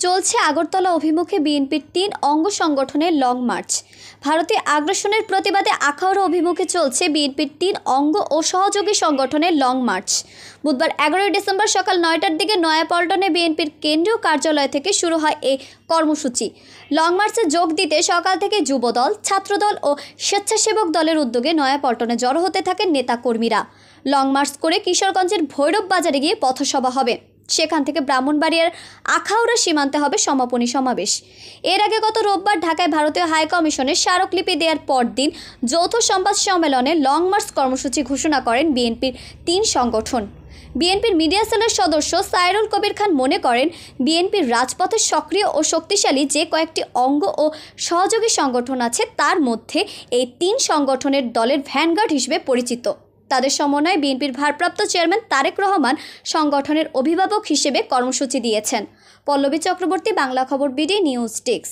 চলছে আগরতলা অভিমুখে বিএনপির ৩ অঙ্গ সংগঠনের লং মার্চ। ভারতীয় আগ্রাসনের প্রতিবাদে আখাউড়া অভিমুখে চলছে বিএনপির ৩ অঙ্গ ও সহযোগী সংগঠনের লং মার্চ। বুধবার ১১ ডিসেম্বর সকাল ৯টার দিকে নয়াপল্টনে বিএনপির কেন্দ্রীয় কার্যালয় থেকে শুরু হয় এই কর্মসূচি। লং মার্চে যোগ দিতে সকাল থেকে যুবদল, ছাত্রদল ও স্বেচ্ছাসেবক দলের উদ্যোগে নয়াপল্টনে জড়ো হতে থাকেন নেতাকর্মীরা। লং মার্চ করে কিশোরগঞ্জের ভৈরব বাজারে গিয়ে পথসভা হবে। সেখান থেকে ব্রাহ্মণবাড়িয়ার আখাউড়া সীমান্তে হবে সমাপনী সমাবেশ। এর আগে গত রোববার ঢাকায় ভারতীয় হাইকমিশনের স্মারকলিপি দেওয়ার পরদিন যৌথ সংবাদ সম্মেলনে লং মার্চ কর্মসূচি ঘোষণা করেন বিএনপির ৩ সংগঠন। বিএনপির মিডিয়া সেলের সদস্য সাইরুল কবির খান মনে করেন, বিএনপির রাজপথে সক্রিয় ও শক্তিশালী যে কয়েকটি অঙ্গ ও সহযোগী সংগঠন আছে তার মধ্যে এই ৩ সংগঠনের দলের ভ্যানগার্ড হিসেবে পরিচিত। তাদের সমন্বয়ে বিএনপির ভারপ্রাপ্ত চেয়ারম্যান তারেক রহমান সংগঠনের অভিভাবক হিসেবে কর্মসূচি দিয়েছেন। পল্লবী চক্রবর্তী, বাংলা খবর, বিডি নিউজ ডেস্ক।